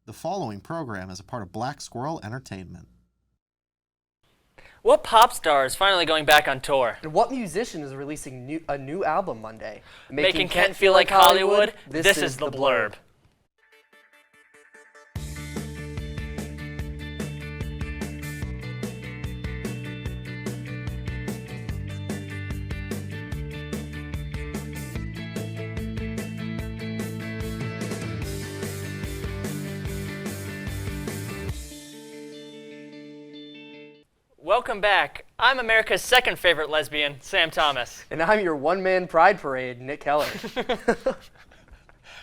The following program is a part of Black Squirrel Entertainment. What pop star is finally going back on tour? And what musician is releasing a new album Monday? Making Kent feel like Hollywood? This is the Blurb. Welcome back. I'm America's second favorite lesbian, Sam Thomas. And I'm your one-man pride parade, Nick Keller.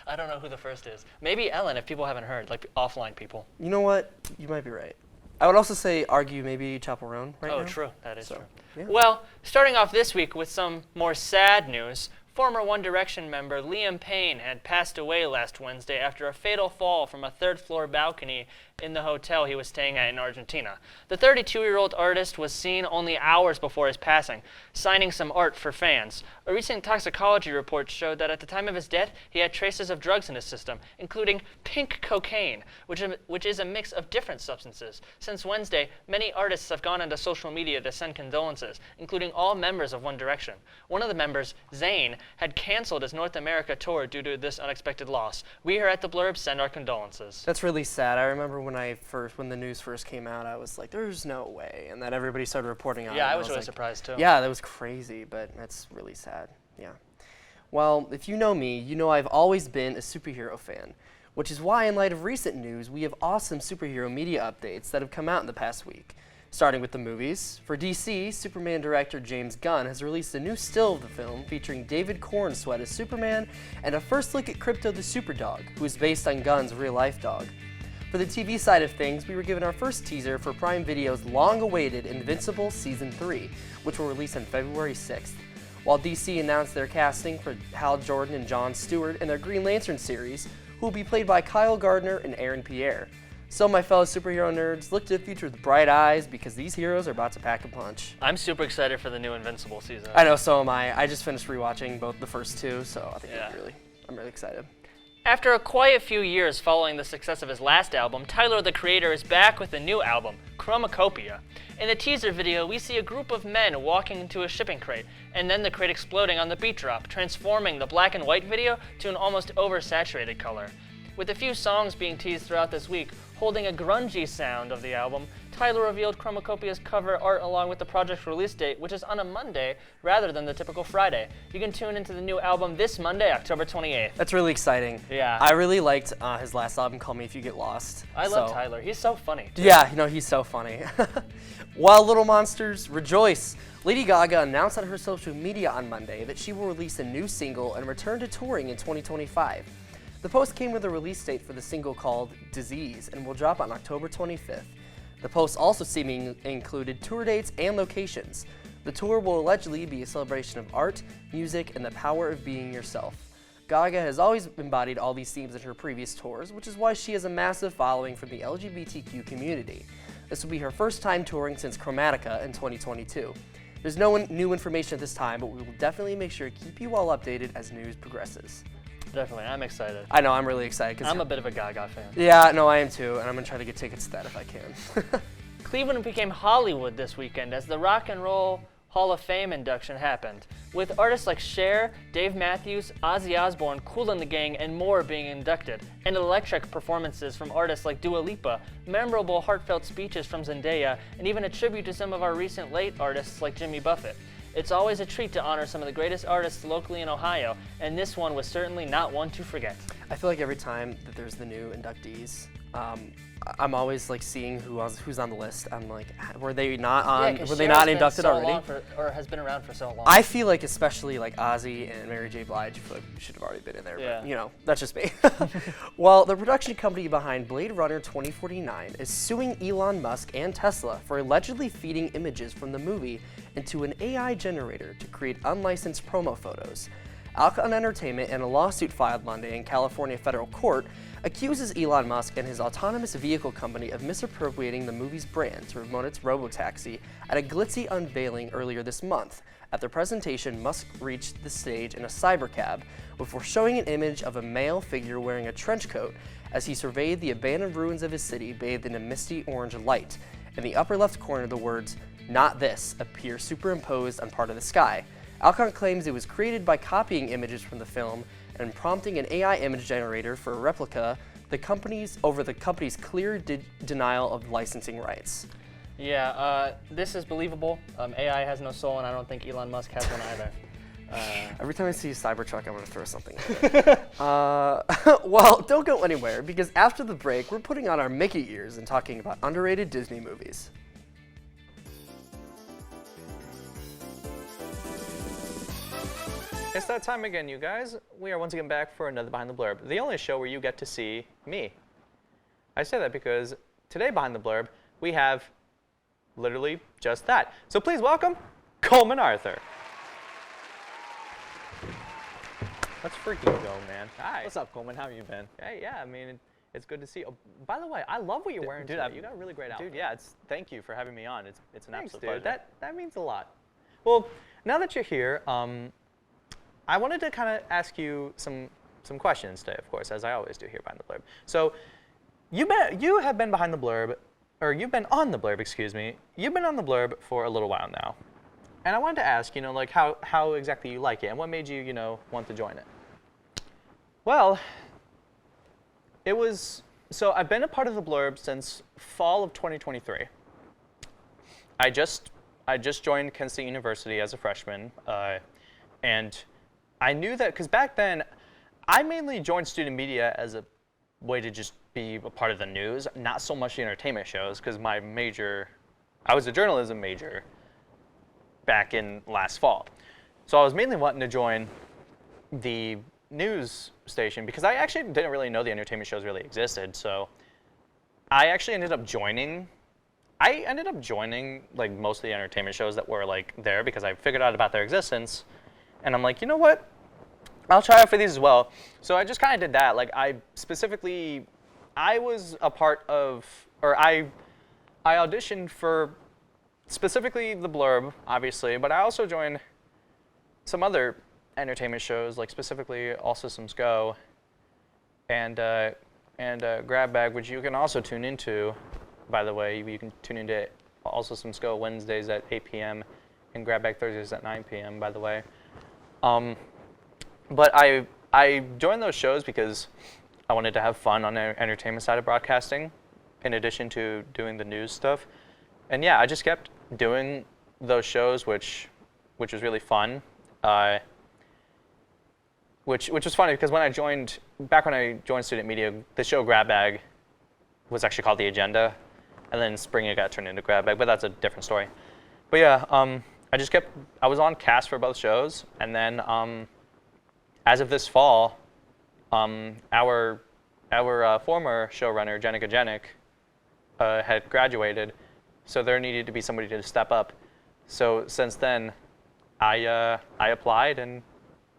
I don't know who the first is. Maybe Ellen, if people haven't heard, like offline people. You know what? You might be right. I would also argue maybe Chaperone right now. Oh, true. That is true. Yeah. Well, starting off this week with some more sad news, former One Direction member Liam Payne had passed away last Wednesday after a fatal fall from a third-floor balcony in the hotel he was staying at in Argentina. The 32-year-old artist was seen only hours before his passing, signing some art for fans. A recent toxicology report showed that at the time of his death, he had traces of drugs in his system, including pink cocaine, which is a mix of different substances. Since Wednesday, many artists have gone onto social media to send condolences, including all members of One Direction. One of the members, Zayn, had canceled his North America tour due to this unexpected loss. We here at the Blurb send our condolences. That's really sad. I remember when the news first came out, I was like, there's no way. And then everybody started reporting on it. Yeah, I was really surprised too. Yeah, that was crazy, but that's really sad. Yeah. Well, if you know me, you know I've always been a superhero fan, which is why in light of recent news, we have awesome superhero media updates that have come out in the past week. Starting with the movies, for DC, Superman director James Gunn has released a new still of the film featuring David Cornsweet as Superman and a first look at Crypto the Superdog, who is based on Gunn's real-life dog. For the TV side of things, we were given our first teaser for Prime Video's long-awaited Invincible Season 3, which will release on February 6th. While DC announced their casting for Hal Jordan and Jon Stewart in their Green Lantern series, who will be played by Kyle Gardner and Aaron Pierre. So my fellow superhero nerds, look to the future with bright eyes because these heroes are about to pack a punch. I'm super excited for the new Invincible season. I know, so am I. I just finished rewatching both the first two, so I think I'm really excited. After a quiet few years following the success of his last album, Tyler, the Creator, is back with a new album, Chromacopia. In the teaser video, we see a group of men walking into a shipping crate, and then the crate exploding on the beat drop, transforming the black and white video to an almost oversaturated color. With a few songs being teased throughout this week, holding a grungy sound of the album, Tyler revealed Chromacopia's cover art along with the project's release date, which is on a Monday rather than the typical Friday. You can tune into the new album this Monday, October 28th. That's really exciting. Yeah. I really liked his last album, Call Me If You Get Lost. I love Tyler. He's so funny, too. Yeah, he's so funny. While Little Monsters rejoice, Lady Gaga announced on her social media on Monday that she will release a new single and return to touring in 2025. The post came with a release date for the single called Disease and will drop on October 25th. The post also seemingly included tour dates and locations. The tour will allegedly be a celebration of art, music, and the power of being yourself. Gaga has always embodied all these themes in her previous tours, which is why she has a massive following from the LGBTQ community. This will be her first time touring since Chromatica in 2022. There's no new information at this time, but we will definitely make sure to keep you all updated as news progresses. Definitely, I'm excited. I know, I'm really excited. I'm a bit of a Gaga fan. Yeah, no, I am too, and I'm going to try to get tickets to that if I can. Cleveland became Hollywood this weekend as the Rock and Roll Hall of Fame induction happened, with artists like Cher, Dave Matthews, Ozzy Osbourne, Kool and the Gang, and more being inducted, and electric performances from artists like Dua Lipa, memorable heartfelt speeches from Zendaya, and even a tribute to some of our recent late artists like Jimmy Buffett. It's always a treat to honor some of the greatest artists locally in Ohio, and this one was certainly not one to forget. I feel like every time that there's the new inductees, I'm always like seeing who's on the list. I'm like, were they not on? Yeah, were they not inducted already? Or has been around for so long. I feel like especially like Ozzy and Mary J. Blige, I feel like we should have already been in there. Yeah. But that's just me. Well, the production company behind Blade Runner 2049 is suing Elon Musk and Tesla for allegedly feeding images from the movie into an AI generator to create unlicensed promo photos. Alcon Entertainment, in a lawsuit filed Monday in California federal court, accuses Elon Musk and his autonomous vehicle company of misappropriating the movie's brand to promote its robotaxi at a glitzy unveiling earlier this month. At the presentation, Musk reached the stage in a cybercab before showing an image of a male figure wearing a trench coat as he surveyed the abandoned ruins of his city bathed in a misty orange light. In the upper left corner, the words, "Not this," appear superimposed on part of the sky. Alcon claims it was created by copying images from the film and prompting an AI image generator for a replica over the company's clear denial of licensing rights. Yeah, this is believable. AI has no soul, and I don't think Elon Musk has one either. Every time I see a Cybertruck, I'm going to throw something at it. Well, don't go anywhere, because after the break, we're putting on our Mickey ears and talking about underrated Disney movies. It's that time again, you guys. We are once again back for another Behind the Blurb, the only show where you get to see me. I say that because today Behind the Blurb, we have literally just that. So please welcome Coleman Arthur. Let's freaking go, man. Hi. What's up, Coleman? How have you been? Hey, yeah, I mean, it's good to see you. Oh, by the way, I love what you're wearing today. You got a really great outfit. Dude, yeah, thank you for having me on. It's an Thanks, absolute dude. pleasure. That means a lot. Well, now that you're here, I wanted to kind of ask you some questions today, of course, as I always do here behind the blurb. So, you have been behind the blurb, or you've been on the blurb, excuse me. You've been on the blurb for a little while now, and I wanted to ask, like how exactly you like it, and what made you, want to join it. Well, so I've been a part of the blurb since fall of 2023. I just joined Kent State University as a freshman, and I knew that because back then, I mainly joined student media as a way to just be a part of the news, not so much the entertainment shows, because I was a journalism major back in last fall. So I was mainly wanting to join the news station because I actually didn't really know the entertainment shows really existed. So I actually ended up joining like most of the entertainment shows that were like there because I figured out about their existence. And I'm like, you know what? I'll try out for these as well. So I just kind of did that. Like I was a part of, or I auditioned for specifically the blurb, obviously, but I also joined some other entertainment shows, like specifically All Systems Go and Grab Bag, which you can also tune into, by the way. You can tune into All Systems Go Wednesdays at 8 p.m. and Grab Bag Thursdays at 9 p.m., by the way. But I joined those shows because I wanted to have fun on the entertainment side of broadcasting, in addition to doing the news stuff. And yeah, I just kept doing those shows, which was really fun. Which was funny because back when I joined student media, the show Grab Bag was actually called The Agenda, and then spring it got turned into Grab Bag, but that's a different story. But yeah, I was on cast for both shows, and then as of this fall, our former showrunner, Jenica Jenick, had graduated, so there needed to be somebody to step up. So since then, I applied, and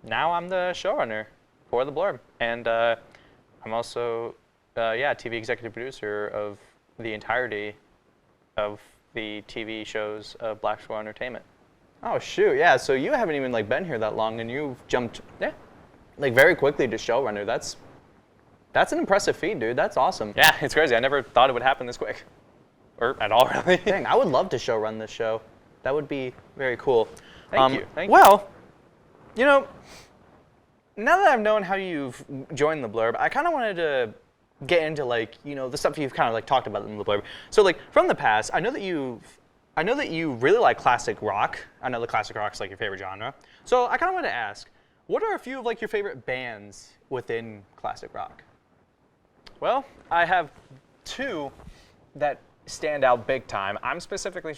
now I'm the showrunner for the blurb, and I'm also TV executive producer of the entirety of the TV shows of Black Squirrel Entertainment. Oh shoot, yeah. So you haven't even been here that long, and you've jumped very quickly to showrunner. That's an impressive feat, dude. That's awesome. Yeah, it's crazy. I never thought it would happen this quick, or at all, really. Dang, I would love to showrun this show. That would be very cool. Thank you. Well, now that I've known how you've joined the blurb, I kind of wanted to get into the stuff you've kind of talked about in the blurb. So from the past, I know that you really like classic rock. I know the classic rock's your favorite genre. So I kind of wanted to ask, what are a few of your favorite bands within classic rock? Well, I have two that stand out big time. I specifically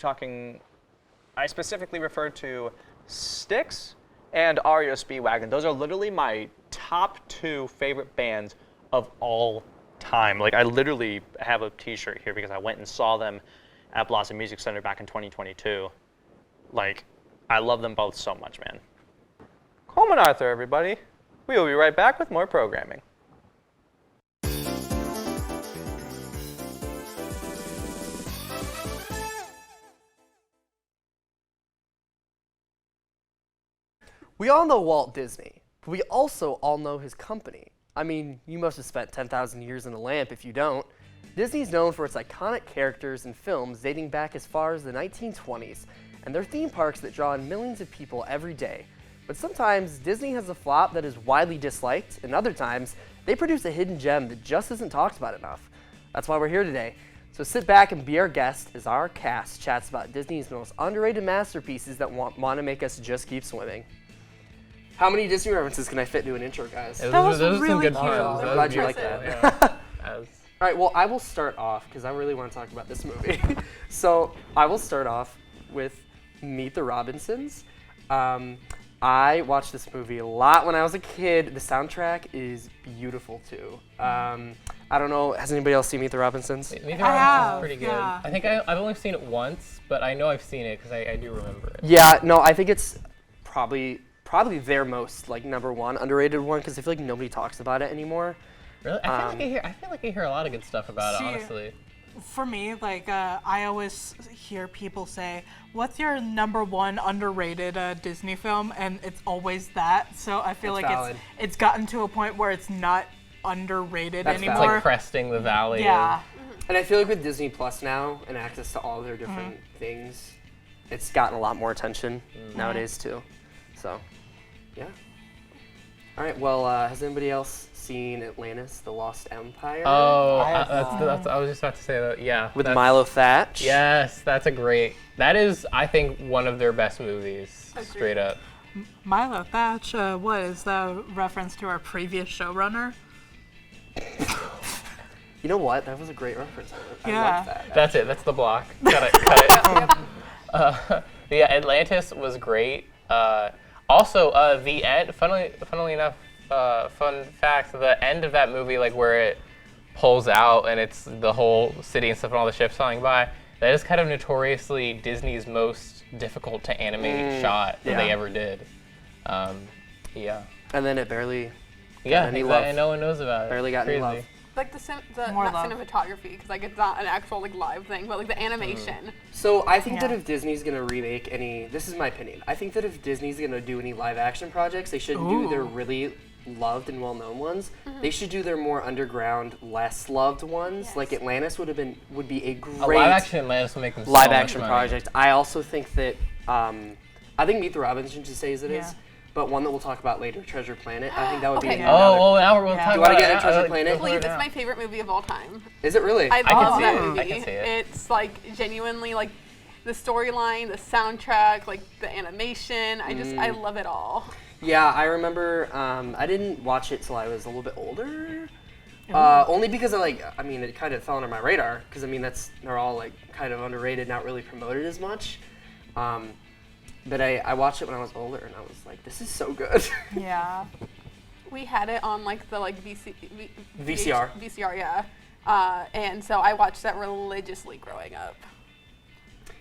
refer to Styx and REO Speedwagon. Those are literally my top two favorite bands of all time. I literally have a t-shirt here because I went and saw them at Blossom Music Center back in 2022. I love them both so much, man. Home and Arthur, everybody. We will be right back with more programming. We all know Walt Disney, but we also all know his company. I mean, you must have spent 10,000 years in a lamp if you don't. Disney's known for its iconic characters and films dating back as far as the 1920s, and their theme parks that draw in millions of people every day. But sometimes Disney has a flop that is widely disliked, and other times they produce a hidden gem that just isn't talked about enough. That's why we're here today. So sit back and be our guest as our cast chats about Disney's most underrated masterpieces that want to make us just keep swimming. How many Disney references can I fit into an intro, guys? Those are some really good cute. puns. I'm glad you like that. Yeah. All right, well, I will start off because I really want to talk about this movie. So I will start off with Meet the Robinsons. I watched this movie a lot when I was a kid. The soundtrack is beautiful too. I don't know, has anybody else seen Meet the Robinsons? Meet the I Robinsons have, is pretty good. yeah. I think I've only seen it once, but I know I've seen it because I do remember it. Yeah, no, I think it's probably their most like number one underrated one because I feel like nobody talks about it anymore. Really? I feel like I hear a lot of good stuff about See, it, honestly. For me, like, I always hear people say, what's your number one underrated Disney film? And it's always that. So I feel That's like valid. it's gotten to a point where it's not underrated That's It's anymore. like cresting the valley. Yeah. And I feel like with Disney Plus now and access to all their different things, it's gotten a lot more attention nowadays too. So, yeah. All right. Well, has anybody else seen Atlantis: The Lost Empire? Oh, that's I was just about to say that. Yeah. with that's- Milo Thatch. Yes, that's a great. That is, I think, one of their best movies. Straight up. Milo Thatch, what is the reference to our previous showrunner? You know what? That was a great reference. I Yeah. love that. That's it. That's the block. Cut it. Yeah, Atlantis was great. Also, the end. Funnily enough, fun fact: the end of that movie, like where it pulls out and it's the whole city and stuff and all the ships flying by. That is kind of notoriously Disney's most difficult to animate shot that they yeah. ever did. Yeah. And then it barely Yeah, any exactly, love. and no one knows about it. Barely got any Crazy. love. Like the More not love. cinematography, because like it's not an actual like live thing, but like the animation. So I think that Yeah. if Disney's gonna remake any, this is my opinion. I think that if Disney's gonna do any live action projects, they shouldn't do their really loved and well-known ones. They should do their more underground, less loved ones. Yes. Like Atlantis would be a A great live action Atlantis will make them so live much action money. project. I also think that I think Meet the Robinsons just stays as it Yeah. is, but one that we'll talk about later, Treasure Planet. I think that would be Okay. another. Oh, now we'll Yeah. talk Do you wanna about get it. into Treasure Like, Planet? go for Please, it it's now. my favorite movie of all time. Is it really? I can love see that it. movie. I can see it. It's like genuinely like the storyline, the soundtrack, like the animation. I love it all. Yeah, I remember. I didn't watch it till I was a little bit older. Only because it kind of fell under my radar. Because they're all like kind of underrated, not really promoted as much. But I watched it when I was older, and I was like, this is so good. Yeah. We had it on like the like VCR. VCR, yeah. And so I watched that religiously growing up.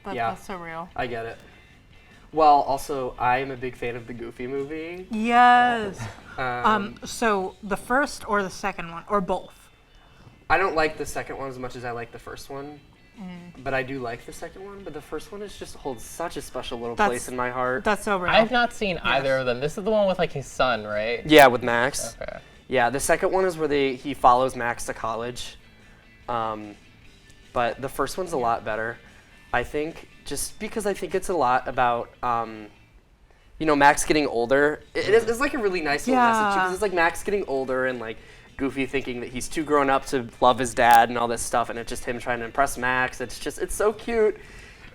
That's so real. I get it. Well, also, I am a big fan of the Goofy movie. Yes. So the first or the second one, or both? I don't like the second one as much as I like the first one. But I do like the second one. But the first one just holds such a special little place in my heart. That's so real. I've not seen either of them. This is the one with like his son, right? Yeah, with Max. Okay. Yeah, the second one is where he follows Max to college. But the first one's a lot better, I think, just because I think it's a lot about, Max getting older. It's like a really nice little message, because it's like Max getting older and like Goofy thinking that he's too grown up to love his dad and all this stuff, and it's just him trying to impress Max. It's so cute.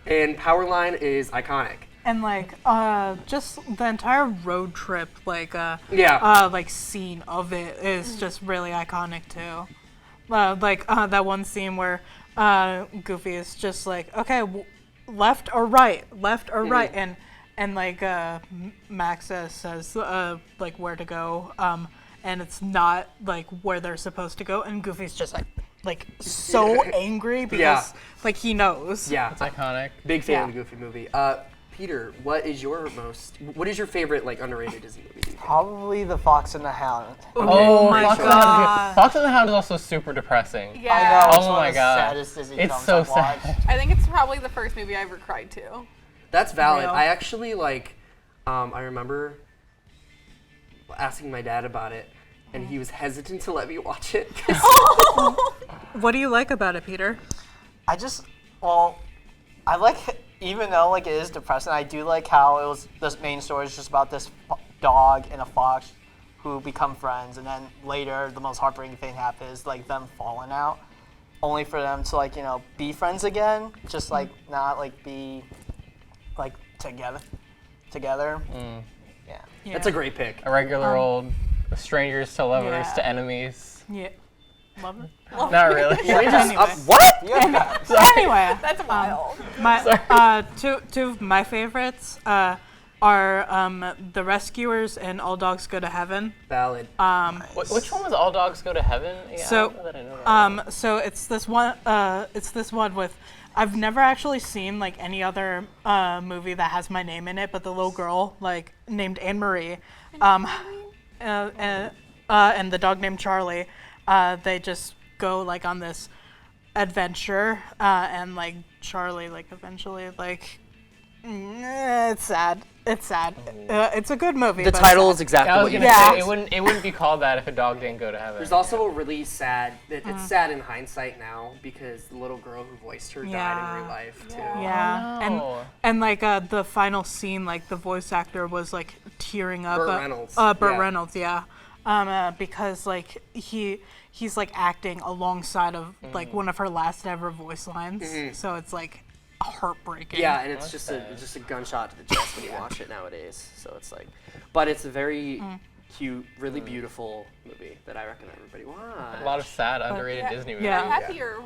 And Powerline is iconic. And like just the entire road trip like scene of it is just really iconic too. That one scene where Goofy is just like, okay, left or right, and like Max says like where to go, and it's not like where they're supposed to go, and Goofy's just like so angry because like he knows. Yeah, It's iconic. big fan of the Goofy movie. Peter, what is your favorite like underrated Disney movie? Do you think? Probably The Fox and the Hound. Oh my Fox and the Hound. Fox and the Hound is also super depressing. Yeah. I know. It's Oh one my of the God. saddest Disney It's films so I've watched. sad. I think it's probably the first movie I ever cried to. That's valid. Real. I actually like. I remember asking my dad about it, and he was hesitant to let me watch it. What do you like about it, Peter? I like, even though like it is depressing, I do like how it was, the main story is just about this dog and a fox who become friends, and then later the most heartbreaking thing happens, like them falling out, only for them to like, be friends again, just like not like be like together. Yeah. That's a great pick. A regular old strangers to lovers Yeah. to enemies. Yeah. Love it? Not really. Anyway. What? Anyway. That's wild. My two of my favorites are The Rescuers and All Dogs Go to Heaven. Valid. Which one was All Dogs Go to Heaven? Yeah, So, I don't know that I know that. So it's this one with, I've never actually seen like any other movie that has my name in it, but the little girl like named Anne Marie, and the dog named Charlie, they just go like on this adventure, and like Charlie like eventually like, it's sad. It's sad. It's a good movie. The but title it's is exactly I was what you gonna said. say it wouldn't be called that if a dog didn't go to heaven. There's also a really sad. It's sad in hindsight now because the little girl who voiced her died in Yeah. real life too. Yeah, no. and like the final scene, like the voice actor was like tearing up. Burt Reynolds. Burt Yeah. Reynolds, yeah. Because like he's like acting alongside of like one of her last ever voice lines, so it's like heartbreaking. Yeah, and it's just a gunshot to the chest when you watch it nowadays. So it's like, but it's a very cute, really beautiful movie that I recommend everybody watch. A lot of sad, underrated Disney movies. yeah. The happier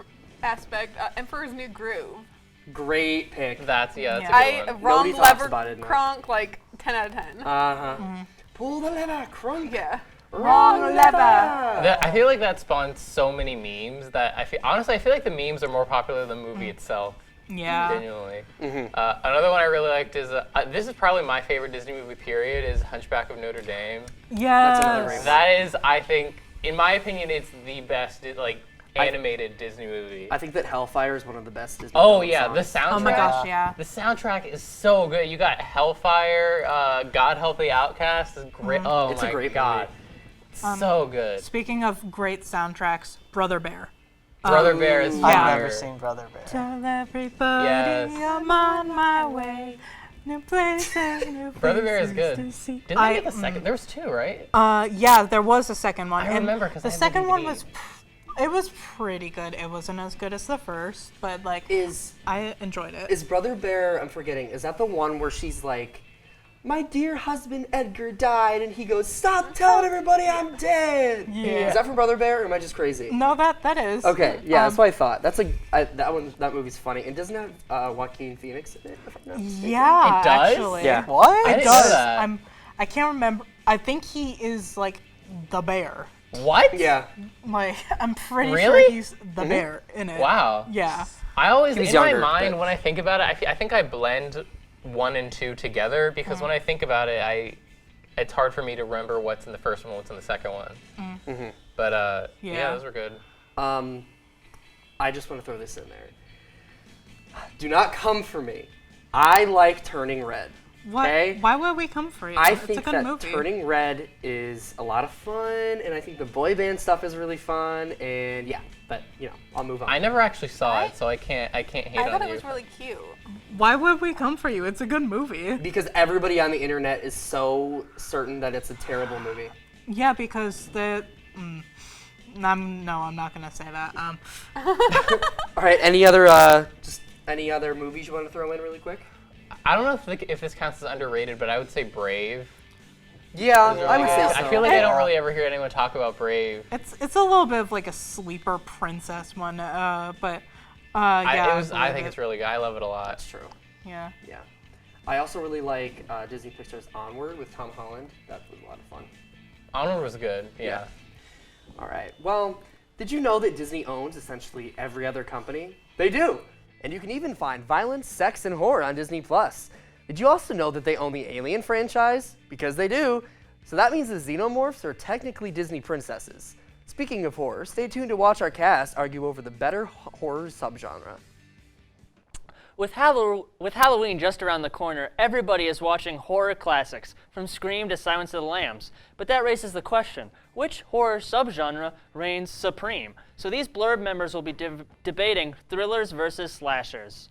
aspect, Emperor's New Groove. Great pick. That's a Yeah. good I one. wrong Nobody talks lever about it enough. crunk like 10 out of 10. Pull the lever, crunk. Yeah. Wrong lever. I feel like that spawned so many memes that I feel like the memes are more popular than the movie itself. Yeah. Genuinely. Another one I really liked is this is probably my favorite Disney movie. Period. Is Hunchback of Notre Dame. Yeah. That's another great one. That is, I think, in my opinion, it's the best animated Disney movie. I think that Hellfire is one of the best Disney Oh film yeah, the songs. soundtrack. Oh my gosh, yeah. The soundtrack is so good. You got Hellfire, God Help the Outcast is great. Oh It's a my great god, so good. Speaking of great soundtracks, Brother Bear. Brother Bear is Yeah. I've fire. never seen Brother Bear. Tell everybody Yes. I'm on my way. New places, new Brother Bear is places good. to see. Didn't they get the second? There was two, right? Yeah, there was a second one. I and remember 'cause I the had the second one DVD. it was pretty good. It wasn't as good as the first, but like I enjoyed it. Is Brother Bear, I'm forgetting, is that the one where she's like, my dear husband Edgar died, and he goes, stop telling everybody I'm dead. Yeah. Is that from Brother Bear, or am I just crazy? No, that is. Okay, yeah, that's what I thought. That's that movie's funny. And doesn't it have Joaquin Phoenix in it, if I'm not mistaken? Yeah, It does? actually. Yeah. What? I It didn't know does. that. I can't remember. I think he is like the bear. What? Yeah. Like I'm pretty Really? sure he's the bear in it. Wow. Yeah. I always, He was in younger, my mind, but- when I think about it, I think I blend 1 and 2 together because when I think about it, it's hard for me to remember what's in the first one, what's in the second one. But yeah, those were good. I just want to throw this in there. Do not come for me. I like Turning Red. What? Okay? Why would we come for you? I it's a think good that movie. Turning Red is a lot of fun, and I think the boy band stuff is really fun, and yeah, but I'll move on. I never actually saw it, so I can't hate I on thought it you. was really cute. Why would we come for you? It's a good movie. Because everybody on the internet is so certain that it's a terrible movie. Yeah, because I'm not gonna say that. All right, any other movies you want to throw in really quick? I don't know if this counts as underrated, but I would say Brave. Yeah, I would say so. I feel like I don't really ever hear anyone talk about Brave. It's a little bit of like a sleeper princess one, but yeah. I think it's really good. I love it a lot. That's true. Yeah. Yeah. I also really like Disney Pixar's Onward with Tom Holland. That was a lot of fun. Onward was good. Yeah. All right. Well, did you know that Disney owns essentially every other company? They do. And you can even find violence, sex, and horror on Disney+. Did you also know that they own the Alien franchise? Because they do. So that means the Xenomorphs are technically Disney princesses. Speaking of horror, stay tuned to watch our cast argue over the better horror subgenre. With Halloween just around the corner, everybody is watching horror classics, from Scream to Silence of the Lambs. But that raises the question, which horror subgenre reigns supreme? So these Blurb members will be debating thrillers versus slashers.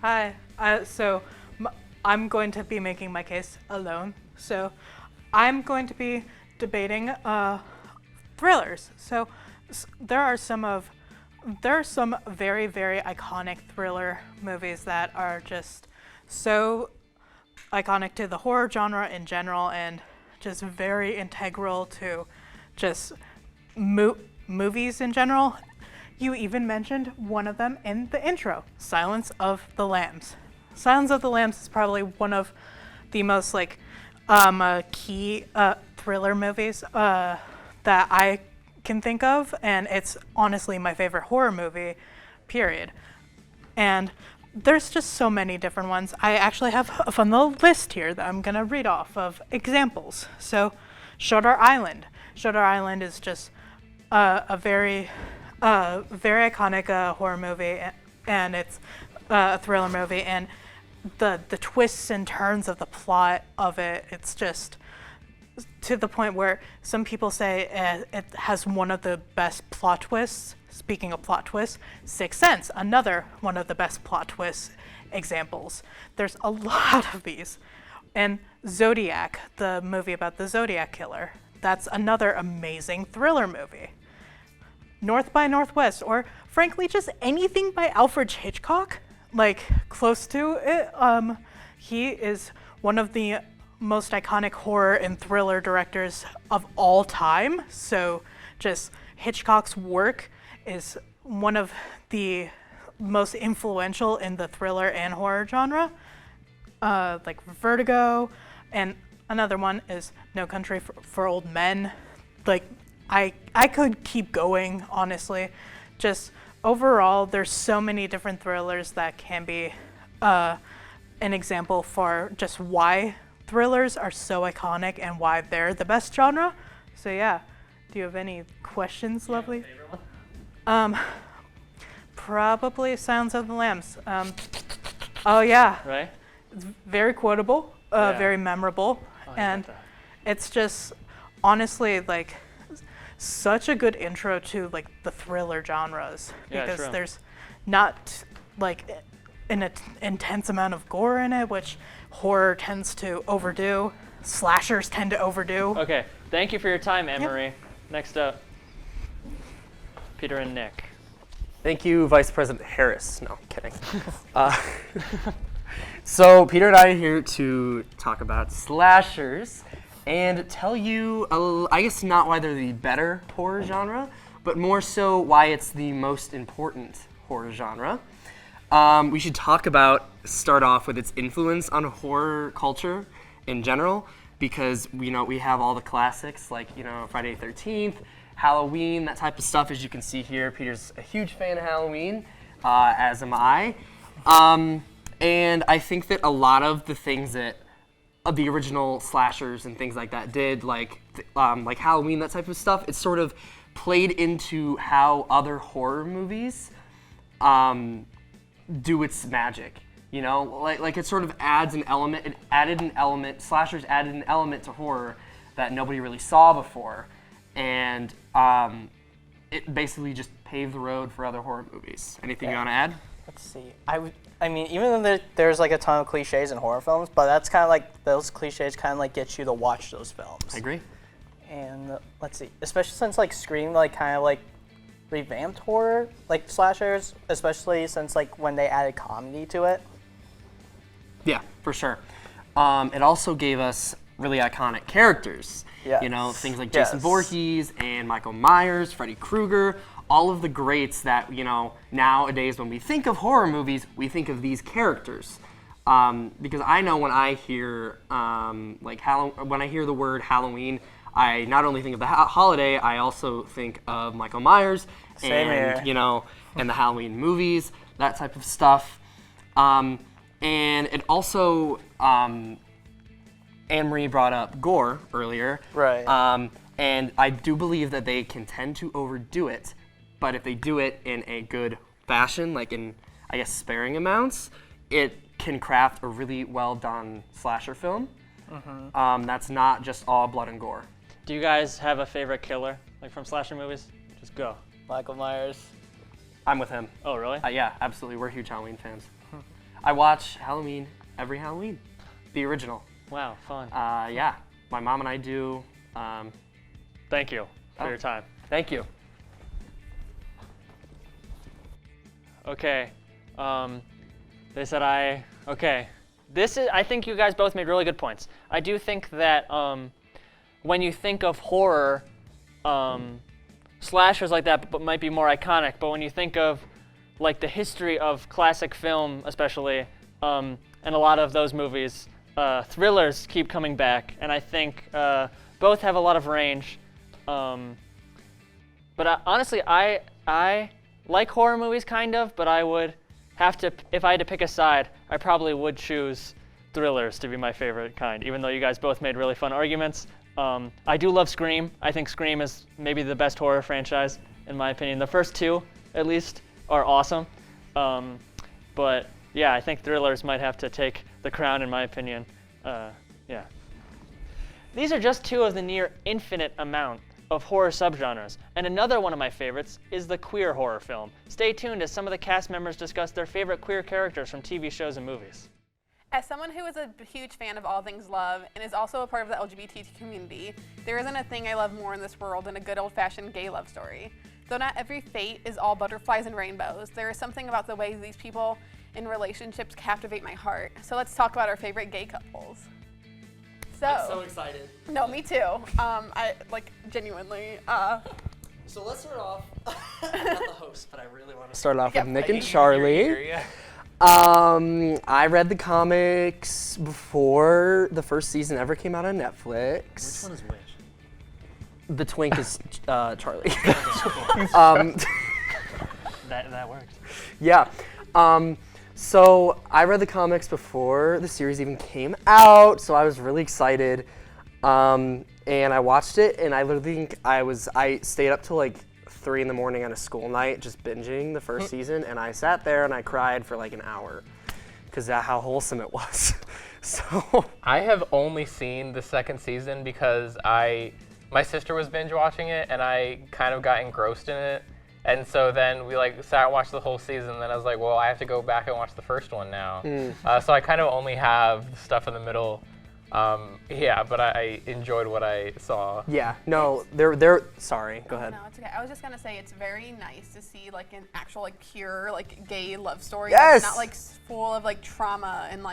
Hi. I'm going to be making my case alone. So I'm going to be debating thrillers. So there are some very, very iconic thriller movies that are just so iconic to the horror genre in general and just very integral to just movies in general. You even mentioned one of them in the intro, Silence of the Lambs. Silence of the Lambs is probably one of the most key thriller movies that I can think of, and it's honestly my favorite horror movie, period. And there's just so many different ones. I actually have a fun little list here that I'm gonna read off of examples. So, Shutter Island. Shutter Island is just a very iconic horror movie, and it's a thriller movie, and the twists and turns of the plot of it, it's just to the point where some people say it has one of the best plot twists. Speaking of plot twists, Sixth Sense, another one of the best plot twist examples. There's a lot of these. And Zodiac, the movie about the Zodiac killer, that's another amazing thriller movie. North by Northwest, or frankly just anything by Alfred Hitchcock, close to it. He is one of the most iconic horror and thriller directors of all time. So just Hitchcock's work is one of the most influential in the thriller and horror genre, like Vertigo, and another one is No Country for Old Men. I could keep going, honestly. Just overall, there's so many different thrillers that can be an example for just why thrillers are so iconic and why they're the best genre. So yeah, do you have any questions, lovely? Probably Silence of the Lambs. Oh yeah. Right? It's very quotable, very memorable, and it's just honestly such a good intro to the thriller genres, because there's not an intense amount of gore in it, which horror tends to overdo. Slashers tend to overdo. Okay, thank you for your time, Anne-Marie. Next up, Peter and Nick. Thank you, Vice President Harris. No, kidding. So Peter and I are here to talk about slashers and tell you, I guess not why they're the better horror genre, but more so why it's the most important horror genre. We should start off with its influence on horror culture in general, because we have all the classics like Friday the 13th, Halloween, that type of stuff. As you can see here, Peter's a huge fan of Halloween, as am I. And I think that a lot of the things that the original slashers and things like that did, like Halloween, that type of stuff, it sort of played into how other horror movies do its magic. It sort of adds an element. Slashers added an element to horror that nobody really saw before, and it basically just paved the road for other horror movies. Anything you want to add? Let's see. I mean, even though there's a ton of cliches in horror films, but that's kind of those cliches kind of get you to watch those films. I agree. And let's see, especially since Scream kind of revamped horror slashers, especially since when they added comedy to it. Yeah, for sure. It also gave us really iconic characters. Yeah. Things like Jason Voorhees and Michael Myers, Freddy Krueger, all of the greats that, nowadays when we think of horror movies, we think of these characters. Because I know when I hear when I hear the word Halloween, I not only think of the holiday, I also think of Michael Myers and and the Halloween movies, that type of stuff. And it also, Anne-Marie brought up gore earlier. Right. And I do believe that they can tend to overdo it, but if they do it in a good fashion, like in, I guess, sparing amounts, it can craft a really well done slasher film. That's not just all blood and gore. Do you guys have a favorite killer, like from slasher movies? Just go. Michael Myers. I'm with him. Oh, really? Yeah, absolutely. We're huge Halloween fans. I watch Halloween every Halloween, the original. Wow, fun. Yeah, my mom and I do. Thank you for your time. Thank you. Okay. They said okay. I think you guys both made really good points. I do think that when you think of horror, slashers like that but might be more iconic, but when you think of like the history of classic film especially, and a lot of those movies, thrillers keep coming back, and I think both have a lot of range. But honestly, I like horror movies kind of, but I would have to, if I had to pick a side, I probably would choose thrillers to be my favorite kind, even though you guys both made really fun arguments. I do love Scream. I think Scream is maybe the best horror franchise, in my opinion. The first two, at least, are awesome. But yeah, I think thrillers might have to take the crown, in my opinion. Yeah. These are just two of the near infinite amount of horror subgenres, and another one of my favorites is the queer horror film. Stay tuned as some of the cast members discuss their favorite queer characters from TV shows and movies. As someone who is a huge fan of all things love and is also a part of the LGBT community, there isn't a thing I love more in this world than a good old-fashioned gay love story. Though not every fate is all butterflies and rainbows, there is something about the way these people in relationships captivate my heart. So let's talk about our favorite gay couples. I'm so excited. No, me too. I genuinely. So let's start off. I'm not the host, but I really want to start off with Nick and Charlie. I read the comics before the first season ever came out on Netflix. Which one is which? The twink is Charlie. That works. Yeah. So I read the comics before the series even came out, so I was really excited. And I watched it, and I literally think I stayed up till like 3 a.m. on a school night just binging the first season, and I sat there and I cried for like an hour because of how wholesome it was. So I have only seen the second season because my sister was binge watching it, and I kind of got engrossed in it. And so then we sat and watched the whole season, and then I was like, well, I have to go back and watch the first one now. So I kind of only have the stuff in the middle. Yeah, but I enjoyed what I saw. yeah, no, they're sorry. Go ahead. No, it's okay. I was just gonna say it's very nice to see an actual pure gay love story. Yes! It's not full of trauma and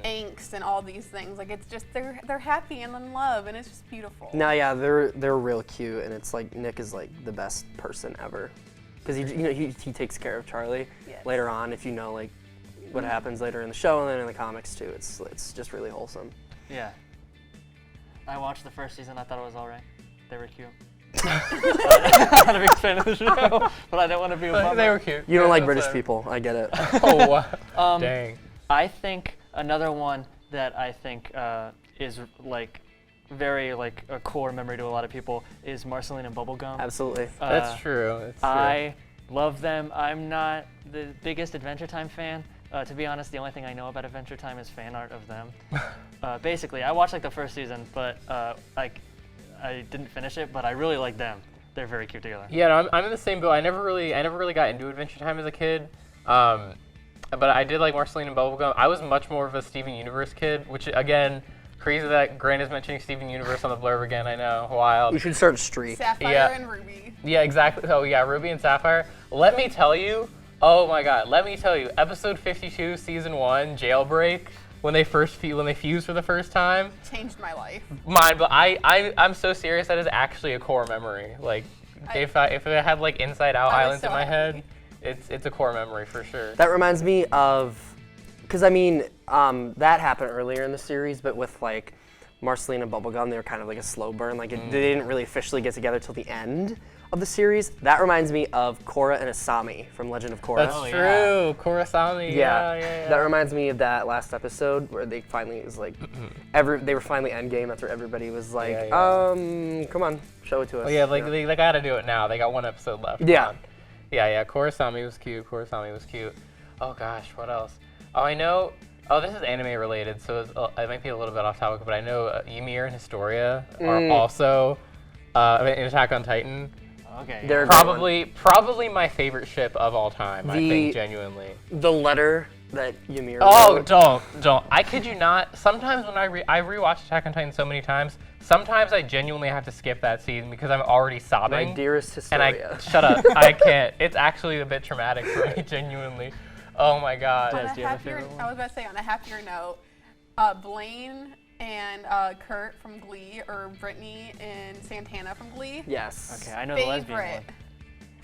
angst and all these things. It's just they're happy and in love, and it's just beautiful. No, yeah, they're real cute, and it's Nick is the best person ever, because he takes care of Charlie later on. If you know what happens later in the show and then in the comics too, it's just really wholesome. Yeah. I watched the first season. I thought it was all right. They were cute. I'm not a big fan of the show, but I don't want to be a bummer. They were cute. You don't like British people. I get it. Oh, wow. Dang. I think another one that I think is very a core memory to a lot of people is Marceline and Bubblegum. Absolutely. That's true. That's true. I love them. I'm not the biggest Adventure Time fan. To be honest, the only thing I know about Adventure Time is fan art of them. Basically, I watched the first season, but I didn't finish it. But I really like them. They're very cute together. Yeah, no, I'm in the same boat. I never really got into Adventure Time as a kid. But I did like Marceline and Bubblegum. I was much more of a Steven Universe kid, which again, crazy that Grant is mentioning Steven Universe on the blurb again. I know, wild. We should start a streak. Sapphire and Ruby. Yeah, exactly. Oh yeah, Ruby and Sapphire. Let me tell you. Oh my God! Let me tell you, episode 52, season 1, Jailbreak, when they fuse for the first time, changed my life. Mine, but I'm so serious. That is actually a core memory. If it had Inside Out Islands in my head, it's a core memory for sure. That reminds me of Because I mean, that happened earlier in the series, but with like Marceline and Bubblegum, they were kind of like a slow burn. Like they didn't really officially get together till the end of the series. That reminds me of Korra and Asami from Legend of Korra. That's true. Kurosami. Yeah. That reminds me of that last episode where they finally was like, they were finally endgame after everybody was like, come on, show it to us. Well, yeah, like they gotta do it now. They got one episode left. Yeah. Come on. Yeah. Kurosami was cute. Oh gosh, what else? Oh, I know. Oh, this is anime related, so it might be a little bit off topic, but I know Ymir and Historia are also in Attack on Titan. Okay. They're Probably my favorite ship of all time. I think genuinely. The letter that Ymir Oh, wrote. don't! I kid you not. Sometimes when I rewatched Attack on Titan so many times, sometimes I genuinely have to skip that scene because I'm already sobbing. My dearest And Historia. shut up! I can't. It's actually a bit traumatic for me, genuinely. Oh my god. On a happier, I was about to say, on a happier note, Blaine and Kurt from Glee, or Brittany and Santana from Glee. Yes. Okay, I know the lesbian one.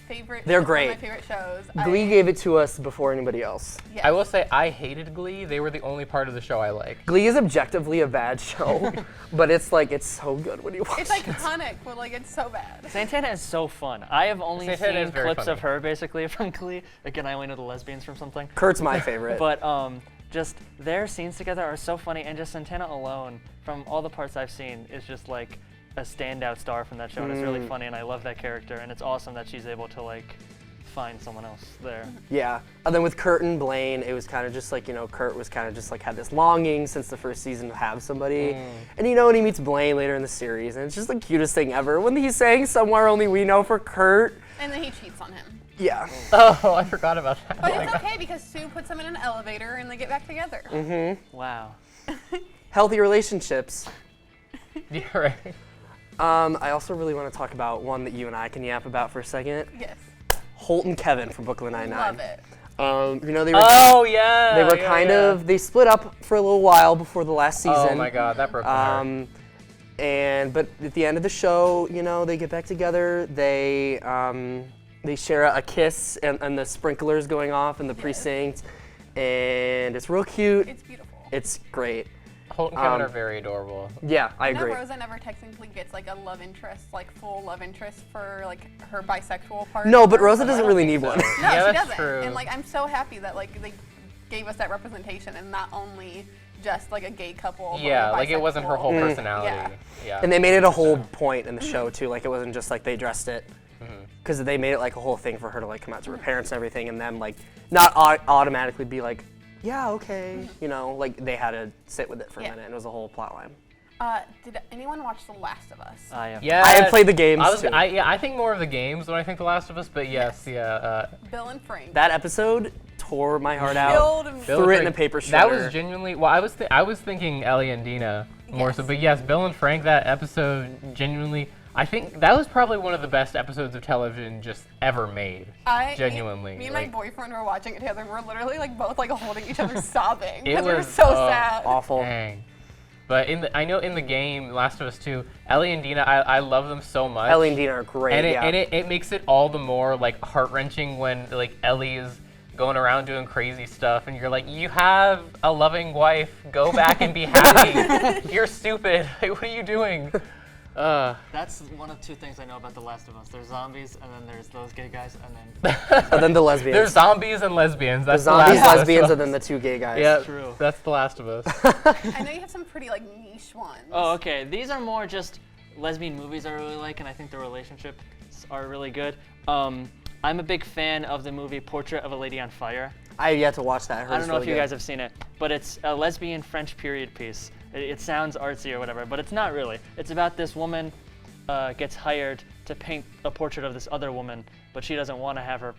Favorite. They're one great. of my favorite shows. Glee gave it to us before anybody else. Yes. I will say I hated Glee. They were the only part of the show I liked. Glee is objectively a bad show, but it's like it's so good when you watch It's it. iconic, but like it's so bad. Santana is so fun. I have only Santana is seen very clips funny. of her basically from Glee. Again, I only know the lesbians from something. Kurt's my favorite. But just their scenes together are so funny, and just Santana alone, from all the parts I've seen, is just like a standout star from that show, and it's really funny, and I love that character, and it's awesome that she's able to like find someone else there. Yeah. And then with Kurt and Blaine, it was kind of just like, Kurt was kind of just like had this longing since the first season to have somebody. And when he meets Blaine later in the series, and it's just the cutest thing ever when he's saying Somewhere Only We Know for Kurt. And then he cheats on him. Yeah. Oh, I forgot about that. But it's okay because Sue puts him in an elevator and they get back together. Wow. Healthy relationships. You're right. I also really want to talk about one that you and I can yap about for a second. Yes. Holt and Kevin from Brooklyn Nine-Nine. Love it. They were Oh yeah. they were they split up for a little while before the last season. Oh my god, that broke my heart. But at the end of the show, they get back together. They share a kiss, and the sprinklers going off in the precinct, and it's real cute. It's beautiful. It's great. Holt and Kevin are very adorable. Yeah, I agree. Now Rosa never technically gets like a love interest, like full love interest for like her bisexual part. No, but Rosa doesn't really need one. No, Yeah, she that's doesn't. true. And like I'm so happy that like they gave us that representation and not only just like a gay couple. but Yeah, a like it wasn't her bisexual. whole personality. Yeah. Yeah. And they made it a whole point in the show too. Like it wasn't just like they dressed it, because they made it like a whole thing for her to like come out to her parents and everything, and them like not automatically be like, yeah, okay, like they had to sit with it for a minute, and it was a whole plot line. Did anyone watch The Last of Us? I am. Yeah. I had played the games too. I think more of the games when I think The Last of Us, but yes, yeah. Bill and Frank. That episode tore my heart out. Killed me. Threw it in a paper shredder. That was genuinely. Well, I was thinking Ellie and Dina more so, but yes, Bill and Frank. That episode genuinely. I think that was probably one of the best episodes of television just ever made. Genuinely. Me and my boyfriend were watching it together, and we're literally like both like holding each other sobbing It because we were was so sad. awful. Dang. But I know in the game Last of Us 2, Ellie and Dina, I love them so much. Ellie and Dina are great. And it makes it all the more like heart-wrenching when like Ellie is going around doing crazy stuff and you're like, you have a loving wife, go back and be happy. You're stupid. Like, what are you doing? That's one of two things I know about The Last of Us. There's zombies, and then there's those gay guys, and then and then the lesbians. There's zombies and lesbians. That's zombies, the Last of Us. lesbians, and then the two gay guys. Yeah, True. that's The Last of Us. I know you have some pretty like niche ones. Oh, okay. These are more just lesbian movies I really like, and I think the relationships are really good. I'm a big fan of the movie Portrait of a Lady on Fire. I have yet to watch that. I don't know if you guys have seen it, but it's a lesbian French period piece. It sounds artsy or whatever, but it's not really. It's about this woman gets hired to paint a portrait of this other woman, but she doesn't want to have her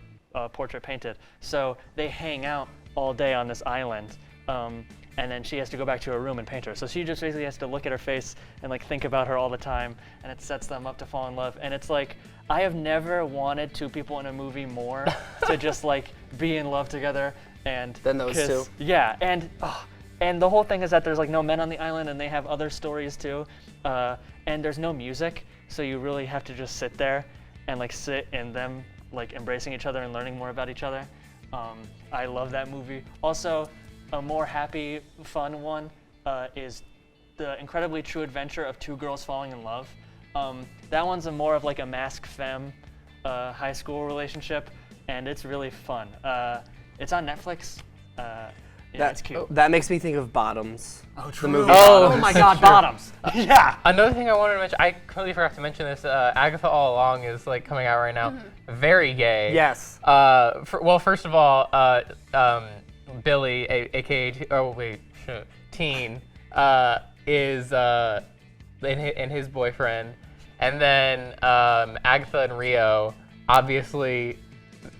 portrait painted. So they hang out all day on this island, and then she has to go back to her room and paint her. So she just basically has to look at her face and like think about her all the time, and it sets them up to fall in love. And it's like, I have never wanted two people in a movie more to just like be in love together and Than those kiss. two. Yeah, and the whole thing is that there's like no men on the island, and they have other stories too, and there's no music, so you really have to just sit there and like sit in them like embracing each other and learning more about each other. I love that movie. Also, a more happy, fun one is The Incredibly True Adventure of Two Girls Falling in Love. That one's more of like a mask femme high school relationship, and it's really fun. It's on Netflix. It's cute. That makes me think of Bottoms. Oh, The movie Oh, Bottoms. Oh my God, Bottoms. Yeah. Another thing I wanted to mention, I completely forgot to mention this. Agatha All Along is like coming out right now. Very gay. Yes. First of all, Billy, aka Teen, is and his boyfriend, and then Agatha and Rio, obviously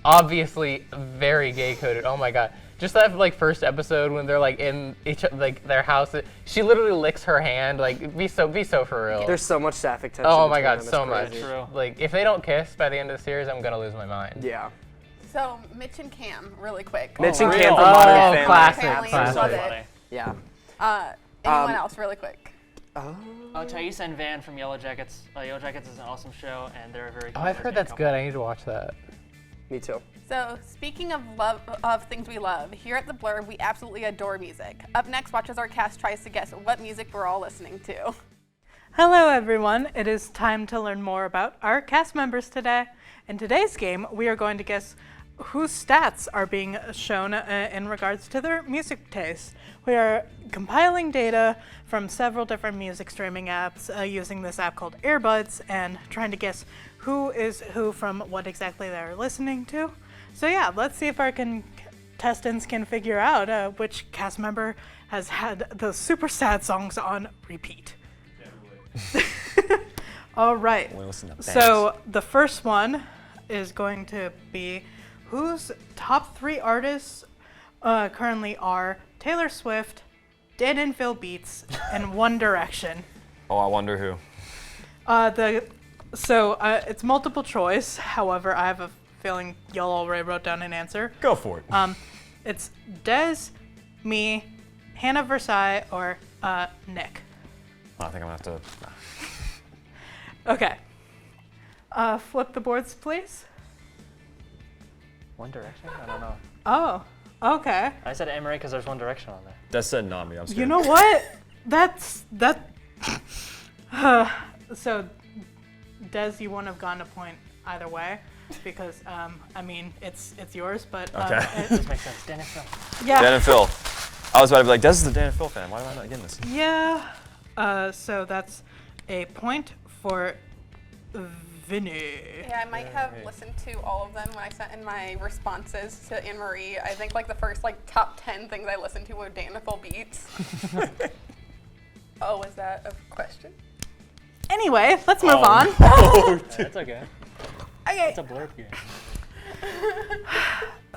very gay coded. Oh my God. Just that like first episode when they're like in their house, she literally licks her hand. Like be so for real. There's so much sapphic tension. Oh my between God, them, so it's much. crazy. True. Like if they don't kiss by the end of the series, I'm gonna lose my mind. Yeah. So Mitch and Cam, really quick. Mitch and real? Cam from Oh, Modern Family. classic, Apparently classic. So love it. funny. Yeah. Anyone else, really quick? Oh. Thaisa and Van from Yellow Jackets. Yellow Jackets is an awesome show, and they're a very. Oh, I've heard that's good. I need to watch that. Me too. So, speaking of things we love, here at the Blurb, we absolutely adore music. Up next, watch as our cast tries to guess what music we're all listening to. Hello everyone, it is time to learn more about our cast members today. In today's game, we are going to guess whose stats are being shown in regards to their music taste. We are compiling data from several different music streaming apps using this app called AirBuds and trying to guess who is who from what exactly they're listening to. So yeah, let's see if our contestants can figure out which cast member has had those super sad songs on repeat. All right, so the first one is going to be whose top 3 artists currently are Taylor Swift, Dan and Phil Beats, and One Direction. Oh, I wonder who. It's multiple choice. However, I have a feeling y'all already wrote down an answer. Go for it. It's Des, me, Hannah Versailles, or Nick. I think I'm gonna have to. Okay. Flip the boards, please. One Direction? I don't know. Oh, okay. I said Emery because there's One Direction on there. That said Nami. I'm scared. You know what? So, Des, you wouldn't have gotten a point either way because, I mean, it's yours, but Okay. This makes sense. Dan and Phil. yeah. Dan and Phil. I was about to be like, Des is the Dan and Phil fan. Why am I not getting this? Yeah. So that's a point for Vinny. Yeah, I might have listened to all of them when I sent in my responses to Anne-Marie. I think like the first top 10 things I listened to were Dan and Phil Beats. Oh, was that a question? Anyway, let's move on. That's okay. Okay. It's a Blurb game.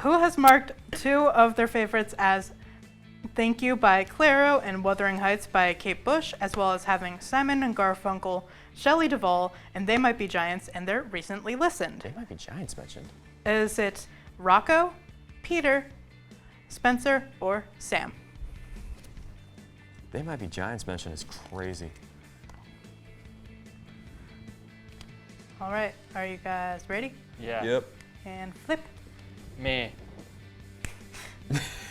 Who has marked 2 of their favorites as Thank You by Clairo and Wuthering Heights by Kate Bush, as well as having Simon and Garfunkel, Shelley Duvall, and They Might Be Giants, and they're recently listened? They might be Giants mentioned. Is it Rocco, Peter, Spencer, or Sam? They might be Giants mentioned is crazy. All right, are you guys ready? Yeah. Yep. And flip. Me.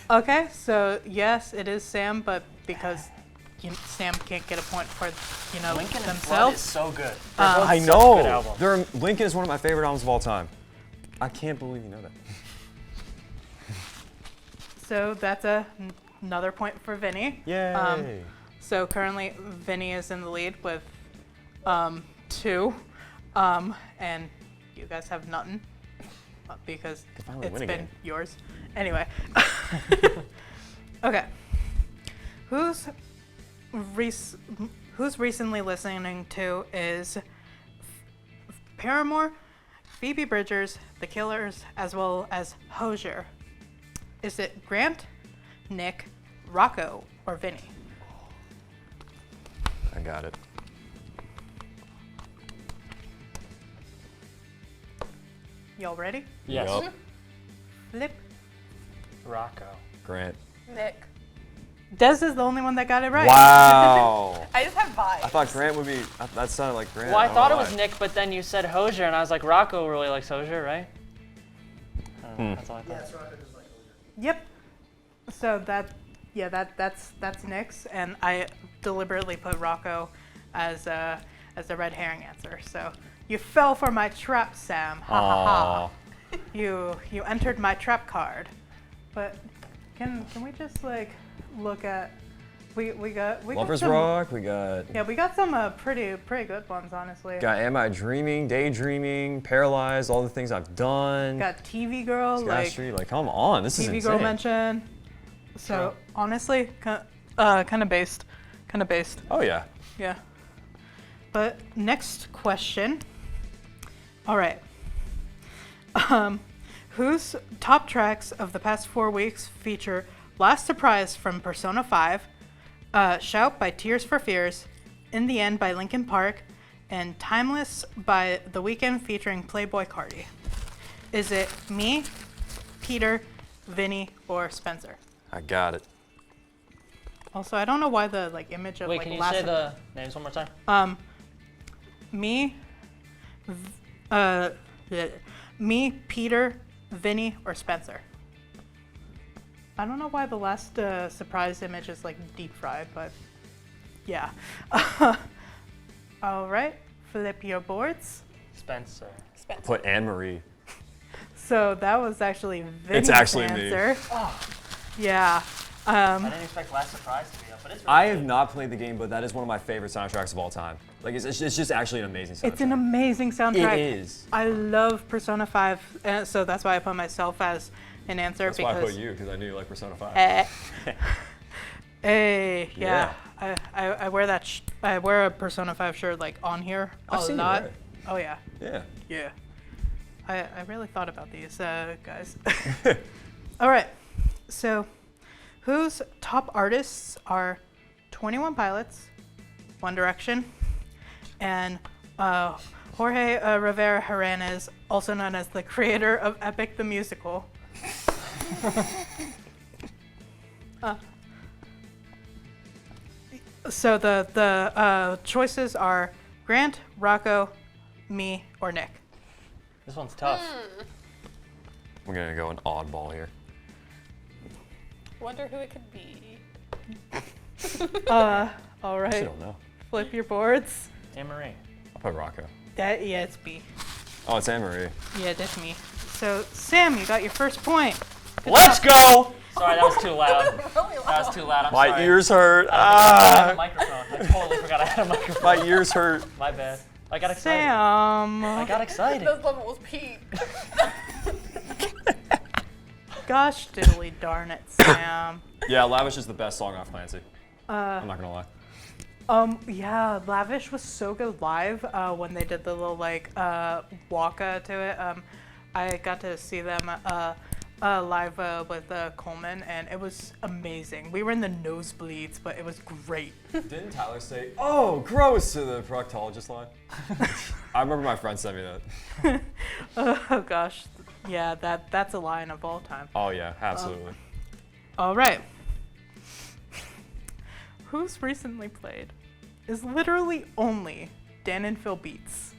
Okay, so yes, it is Sam, but because Sam can't get a point for Lincoln and Flood is themselves. so good. I Such know. good albums. Lincoln is one of my favorite albums of all time. I can't believe you know that. So that's another point for Vinny. Yay. So currently, Vinny is in the lead with 2, and you guys have nothing because finally it's win been again. yours. Anyway, okay. Who's recently listening to is Paramore, Phoebe Bridgers, The Killers, as well as Hozier. Is it Grant, Nick, Rocco, or Vinny? I got it. Y'all ready? Yes. Yup. Flip. Rocco. Grant. Nick. Des is the only one that got it right. Wow. I just have vibes. I thought Grant would be. That sounded like Grant. Well, I don't thought know it was why. Nick, but then you said Hozier, and I was like, Rocco really likes Hozier, right? I don't know, That's all I thought. Yep. So that yeah, that's Nick's, and I deliberately put Rocco as the red herring answer. So you fell for my trap, Sam. Ha ha ha. You entered my trap card. But can we just like look at we got Lovers some, Rock, we got... Yeah, we got some pretty good ones, honestly. Got Am I Dreaming, Daydreaming, Paralyzed, all the things I've done. Got TV Girl, Sky Street, like come on, this is TV insane. Girl mention. So honestly, kind of based. Oh yeah. Yeah. But next question. All right. Whose top tracks of the past 4 weeks feature Last Surprise from Persona 5, Shout by Tears for Fears, In the End by Linkin Park, and Timeless by The Weeknd featuring Playboi Carti? Is it me, Peter, Vinny, or Spencer? I got it. Also, I don't know why the like image of Wait, like can you last say the names one more time? me, me, Peter, Vinny, or Spencer. I don't know why the last surprise image is like deep fried, but yeah. All right, flip your boards. Spencer. Put Anne-Marie. So that was actually Vinny's actually me. answer. Yeah. I didn't expect Last Surprise to be up, but it's really I have not played the game, but that is one of my favorite soundtracks of all time. Like it's just actually an amazing soundtrack. It's an amazing soundtrack. It is. I love Persona 5, so that's why I put myself as an answer. That's because why I put you, because I knew you like Persona 5. Hey, yeah. Yeah. I wear that. I wear a Persona 5 shirt like on here I've a seen you lot. wear it. Oh yeah. Yeah. Yeah. I really thought about these guys. All right. So, whose top artists are 21 Pilots, One Direction, and Jorge Rivera Hernandez, also known as the creator of Epic the Musical? So the choices are Grant, Rocco, me, or Nick. This one's tough. We're gonna go an oddball here. Wonder who it could be. All I right. don't know. Flip your boards. Anne-Marie. I'll put Rocco. Yeah, it's me. Oh, it's Anne-Marie. Yeah, that's me. So Sam, you got your first point. Let's go! Sorry, that was too loud. That was too loud. I'm My sorry. ears hurt. I had a microphone. I totally forgot I had a microphone. My ears hurt. My bad. I got excited. Sam. I got excited. Those levels peak. Gosh diddly darn it, Sam. Yeah, Lavish is the best song off Clancy. I'm not gonna lie. Yeah, Lavish was so good live when they did the little like walka to it. I got to see them live with Coleman, and it was amazing. We were in the nosebleeds, but it was great. Didn't Tyler say, "Oh, gross" to the proctologist line? I remember my friend sent me that. Oh gosh, yeah, that's a line of all time. Oh yeah, absolutely. All right. Who's recently played is literally only Dan and Phil Beats?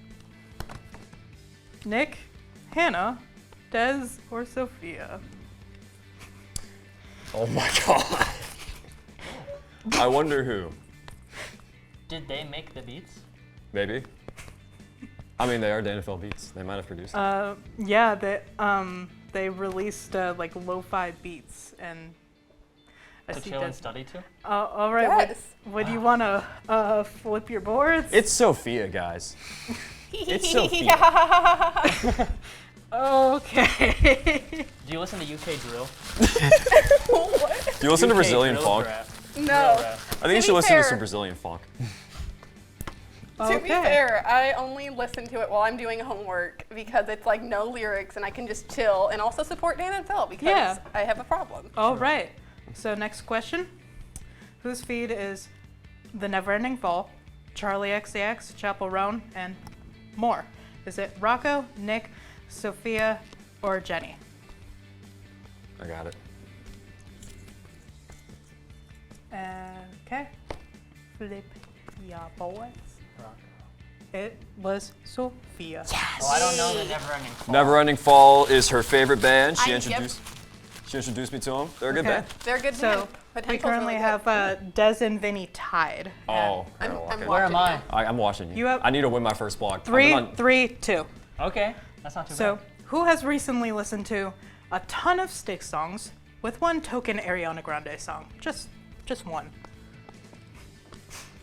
Nick, Hannah, Des, or Sophia? Oh my god. I wonder who. Did they make the beats? Maybe. I mean, they are Dan and Phil Beats. They might have produced it. Yeah, they released like lo-fi beats, and I To see chill and that. study to? All right, Yes. what do you want to flip your boards? It's Sophia, guys. It's Sophia. Okay. Do you listen to UK drill? Do you listen to UK Brazilian drill funk? rap. No. Drill rap. I think you should be listen to fair- some Brazilian funk. To be Okay. fair, I only listen to it while I'm doing homework because it's like no lyrics and I can just chill and also support Dan and Phil because Yeah. I have a problem. All right. So next question. Whose feed is The Neverending Fall, Charlie XCX, Chapel Roan, and more? Is it Rocco, Nick, Sophia, or Jenny? I got it. Okay. Flip your boys. It was Sophia. Oh, I don't know the Neverending Fall. Neverending Fall is her favorite band. She Yep. introduced me to them. They're a good Okay. band. They're a good So, band. We Potential's currently really have good. Des and Vinny tied. Oh, I'm okay. Where am I? watching I'm watching you. You have- I need to win my first block. I've been 3, on- 3, 2. Okay, that's not too So, bad. who has recently listened to a ton of Styx songs with one token Ariana Grande song? Just one.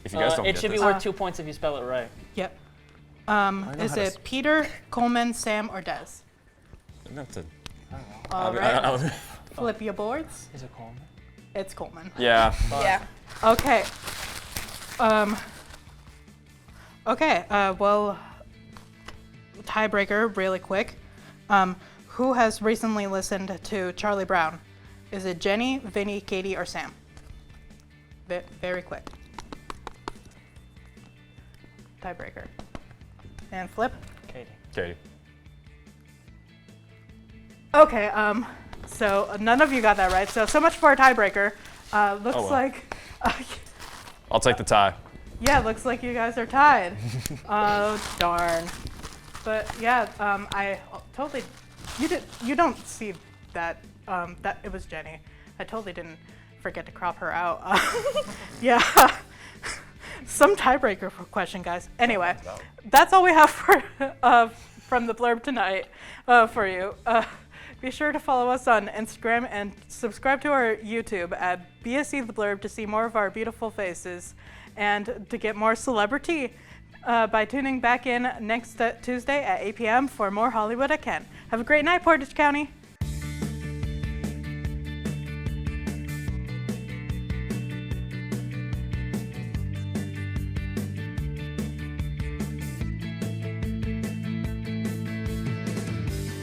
If you guys don't It get should be this. worth 2 points if you spell it right. Yep. know Is how to it Peter, Coleman, Sam, or Des? That's it. All right. Flip your boards. Is it Coleman? It's Coleman. Yeah. Yeah. Okay. Okay. Well, tiebreaker, really quick. Who has recently listened to Charlie Brown? Is it Jenny, Vinny, Katie, or Sam? Very quick. Tiebreaker. And flip. Katie. Katie. Okay. So none of you got that right. So much for a tiebreaker. Looks well. like. I'll take the tie. Yeah, looks like you guys are tied. Oh darn! But yeah, I totally. You don't see that. That it was Jenny. I totally didn't forget to crop her out. Yeah. Some tiebreaker question, guys. Anyway, that's all we have for from the blurb tonight for you. Be sure to follow us on Instagram and subscribe to our YouTube at BSC The Blurb to see more of our beautiful faces and to get more celebrity by tuning back in next Tuesday at 8 p.m. for more Hollywood at Kent. Have a great night, Portage County.